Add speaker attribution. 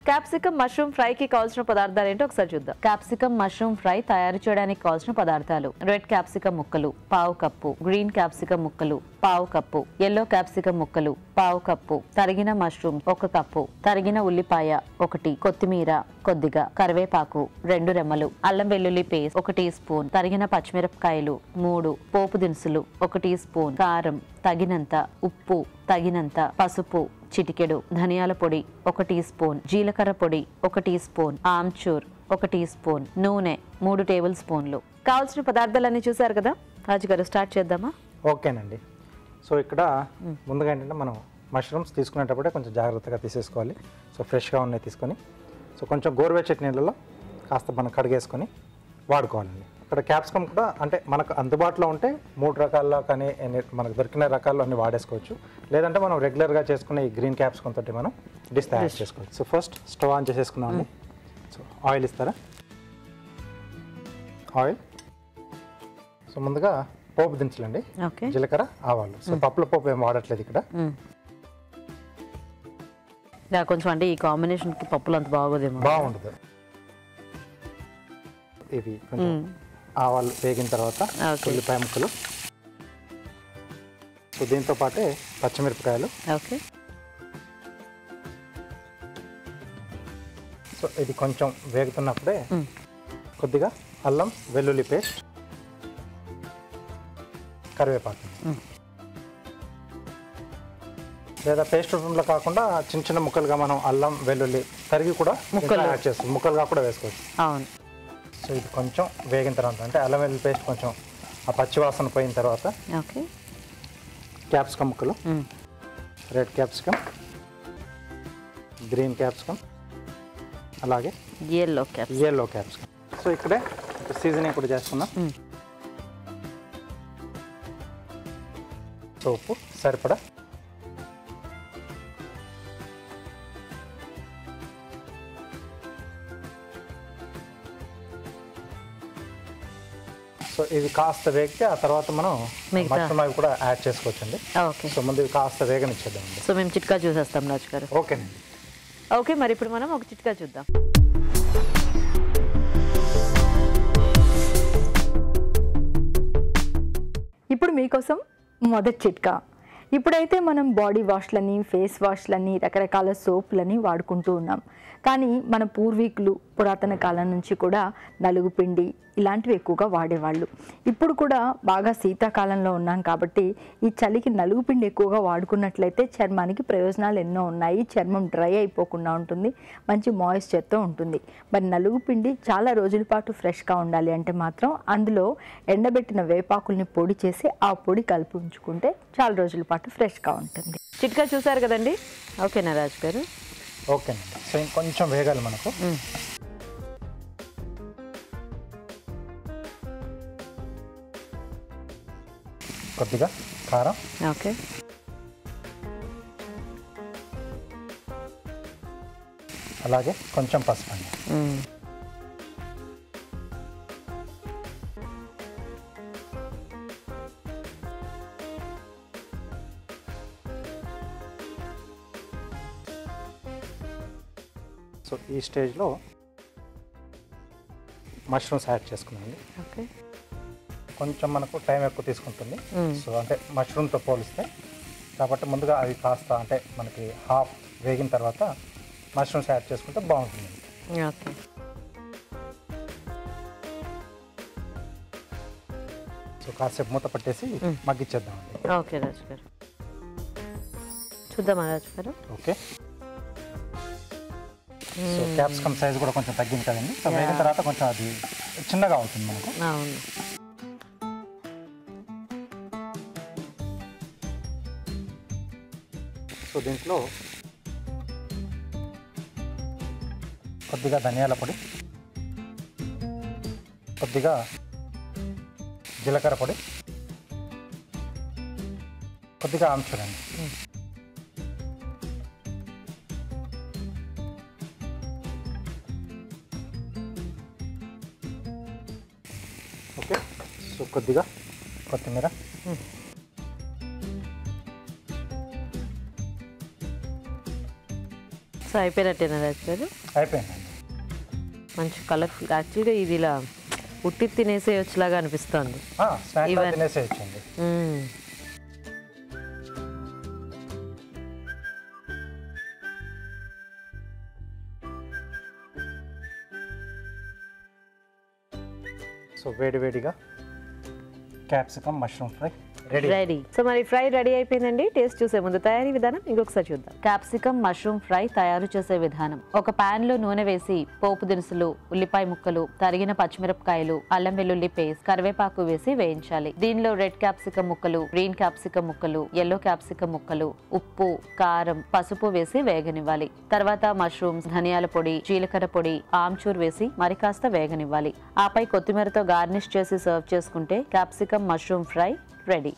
Speaker 1: Capsicum mushroom fry కి కావాల్సిన పదార్థాలు ఏంటో ఒకసారి చూద్దాం. క్యాప్సికమ్ మష్రూమ్ ఫ్రై తయారు చేయడానికి కావాల్సిన పదార్థాలు: రెడ్ క్యాప్సికమ్ ముక్కలు పావు కప్పు, గ్రీన్ క్యాప్సికమ్ ముక్కలు పావు కప్పు, ఎల్లో క్యాప్సికమ్ ముక్కలు పావు కప్పు, తరిగిన మష్రూమ్ 1 కప్పు, తరిగిన ఉల్లిపాయ 1, కొత్తిమీర కొద్దిగా, కరివేపాకు 2 రెమ్మలు, అల్లం వెల్లుల్లి పేస్ట్ 1 టీ స్పూన్, తరిగిన పచ్చిమిరపకాయలు 3, పోపు దినుసులు 1 టీ స్పూన్, కారం తగినంత, ఉప్పు తగినంత, పసుపు చిటికెడు, ధనియాల పొడి 1 టీ స్పూన్, జీలకర్ర పొడి 1 tea spoon, amchur 1 tea spoon, నూనె 3 టేబుల్ స్పూన్లు. కావాల్సిన పదార్థాలన్నీ చూసారు కదా రాజు గారు, స్టార్ట్ చేద్దామా?
Speaker 2: ఓకేనండి. సో ఇక్కడ ముందుగా ఏంటంటే మనం మష్రూమ్స్ తీసుకునేటప్పుడే కొంచెం జాగ్రత్తగా తీసేసుకోవాలి. సో ఫ్రెష్గా ఉన్నాయి తీసుకొని సో కొంచెం గోరువెచ్చటి నీళ్ళలో కాస్త మనం కడిగేసుకొని వాడుకోవాలండి. ఇక్కడ క్యాప్సికమ్ కూడా అంటే మనకు అందుబాటులో ఉంటే 3 రకాల్లో కానీ మనకు దొరికిన రకాల్లో అన్ని వాడేసుకోవచ్చు. లేదంటే మనం రెగ్యులర్గా చేసుకునే ఈ గ్రీన్ క్యాప్సికమ్ తోటి మనం డిష్ తయారు చేసుకోవచ్చు. సో ఫస్ట్ స్టవ్ ఆన్ చేసేసుకున్నామండి. సో ఆయిల్ ఇస్తారా? ఆయిల్. సో ముందుగా పోపు దినుసులండి, జీలకర్ర ఆవాలు. సో పప్పుల పోపు ఏం వాడట్లేదు ఇక్కడ.
Speaker 1: కొంచెం అంటే ఈ కాంబినేషన్ కి పప్పులు అంత బాగోదేమో.
Speaker 2: బాగుండదు. ఇవి కొంచెం ఆవాలు వేగిన తర్వాత ఉల్లిపాయ ముక్కలు, సో దీంతో పాటే పచ్చిమిరపకాయలు.
Speaker 1: ఓకే.
Speaker 2: సో ఇది కొంచెం వేగుతున్నప్పుడే కొద్దిగా అల్లం వెల్లుల్లి పేస్ట్, కరివేపాకు. లేదా పేస్ట్ రూపంలో కాకుండా చిన్న చిన్న ముక్కలుగా మనం అల్లం వెల్లుల్లి తరిగి కూడా యాడ్ చేస్తాం, ముక్కలుగా కూడా వేసుకోవచ్చు.
Speaker 1: అవును.
Speaker 2: సో ఇది కొంచెం వేగిన తర్వాత అంటే అల్లం వెల్లుల్లి పేస్ట్ కొంచెం ఆ పచ్చివాసన పోయిన తర్వాత
Speaker 1: ఓకే
Speaker 2: క్యాప్సికమ్ ముక్కలు, రెడ్ క్యాప్సికమ్, గ్రీన్ క్యాప్సికమ్, అలాగే
Speaker 1: ఎల్లో
Speaker 2: క్యాప్సికమ్. సో ఇక్కడే సీజనింగ్ కూడా చేసుకున్నాం. సో ఉప్పు సరిపడా, సో ఇవి కాస్త వేగితే ఆ తర్వాత మనం మష్రూమ్ అవి కూడా యాడ్ చేసుకోవచ్చండి. సో ముందు ఇవి కాస్త వేగనిచ్చేద్దామండి.
Speaker 1: సో మేము చిట్కా చూసేస్తాం రాజు గారు.
Speaker 2: ఓకేనండి.
Speaker 1: ఓకే, మరి ఇప్పుడు మనం ఒక చిట్కా చూద్దాం.
Speaker 3: ఇప్పుడు మీకోసం మొదటి చిట్కా. ఇప్పుడైతే మనం బాడీ వాష్లని, ఫేస్ వాష్లని, రకరకాల సోపులని వాడుకుంటూ ఉన్నాం. కానీ మన పూర్వీకులు పురాతన కాలం నుంచి కూడా నలుగుపిండి ఇలాంటివి ఎక్కువగా వాడేవాళ్ళు. ఇప్పుడు కూడా బాగా శీతాకాలంలో ఉన్నాం కాబట్టి ఈ చలికి నలుగుపిండి ఎక్కువగా వాడుకున్నట్లయితే చర్మానికి ప్రయోజనాలు ఎన్నో ఉన్నాయి. చర్మం డ్రై అయిపోకుండా ఉంటుంది, మంచి మాయిశ్చర్తో ఉంటుంది. మరి నలుగుపిండి చాలా రోజుల పాటు ఫ్రెష్గా ఉండాలి అంటే మాత్రం అందులో ఎండబెట్టిన వేపాకుల్ని పొడి చేసి ఆ పొడి కలిపి ఉంచుకుంటే చాలా రోజుల పాటు ఫ్రెష్గా ఉంటుంది.
Speaker 1: చిట్కా చూసారు కదండి. ఓకేనా రాజు గారు?
Speaker 2: ఓకేనండి. సో ఇంకొంచెం వేగాలి మనకు. కొద్దిగా కారం,
Speaker 1: ఓకే,
Speaker 2: అలాగే కొంచెం పసుపు అండి. సో ఈ స్టేజ్లో మష్రూమ్స్ యాడ్ చేసుకున్నామండి.
Speaker 1: ఓకే.
Speaker 2: కొంచెం మనకు టైం ఎక్కువ తీసుకుంటుంది. సో అంటే మష్రూమ్తో పోలిస్తే, కాబట్టి ముందుగా అవి కాస్త అంటే మనకి హాఫ్ వేగిన తర్వాత మష్రూమ్స్ యాడ్ చేసుకుంటే బాగుంటుంది.
Speaker 1: ఓకే.
Speaker 2: సో కాసేపు మూత పట్టేసి మగ్గిచ్చేద్దామండి.
Speaker 1: ఓకే రాజు గారు, చూద్దామా రాజు గారు?
Speaker 2: ఓకే. సో క్యాప్సికమ్ సైజ్ కూడా కొంచెం తగ్గింది కదండి. సో వేగిన తర్వాత కొంచెం అది చిన్నగా అవుతుంది మనకు.
Speaker 1: అవును.
Speaker 2: సో దీంట్లో కొద్దిగా ధనియాల పొడి, కొద్దిగా జీలకర్ర పొడి, కొద్దిగా ఆమ్చూర్ అండి. ఓకే. సో కొద్దిగా కొత్తిమీర,
Speaker 1: సో అయిపోయినట్టేనా యాక్చువల్లీ?
Speaker 2: అయిపోయిందండి.
Speaker 1: మంచి కలర్ఫుల్. యాక్చువల్గా ఇది ఇలా ఉట్టి తినేసేయొచ్చులాగా అనిపిస్తుంది.
Speaker 2: స్నాక్ తినేసేయచ్చండి. సో వేడివేడిగా capsicum mushroom fry
Speaker 1: ready. So మరి ఫ్రై రెడీ అయిపోయిందండి. టేస్ట్ చూసే ముందు తయారీ విధానం ఇంకొకసారి చూద్దాం. క్యాప్సికమ్ మష్రూమ్ ఫ్రై తయారు చేసే విధానం: ఒక పాన్ లో నూనె వేసి పోపు దినుసులు, ఉల్లిపాయ ముక్కలు, తరిగిన పచ్చిమిరపకాయలు, అల్లం వెల్లుల్లి పేస్ట్, కరివేపాకు వేసి వేయించాలి. దీనిలో రెడ్ క్యాప్సికమ్ ముక్కలు, గ్రీన్ క్యాప్సికమ్ ముక్కలు, ఎల్లో క్యాప్సికమ్ ముక్కలు, ఉప్పు, కారం, పసుపు వేసి వేగనివ్వాలి. తర్వాత మష్రూమ్స్, ధనియాల పొడి, జీలకర్ర పొడి, ఆమ్చూర్ వేసి మరి కాస్త వేగనివ్వాలి. ఆపై కొత్తిమీరతో గార్నిష్ చేసి సర్వ్ చేసుకుంటే క్యాప్సికమ్ మష్రూమ్ ఫ్రై రెడీ.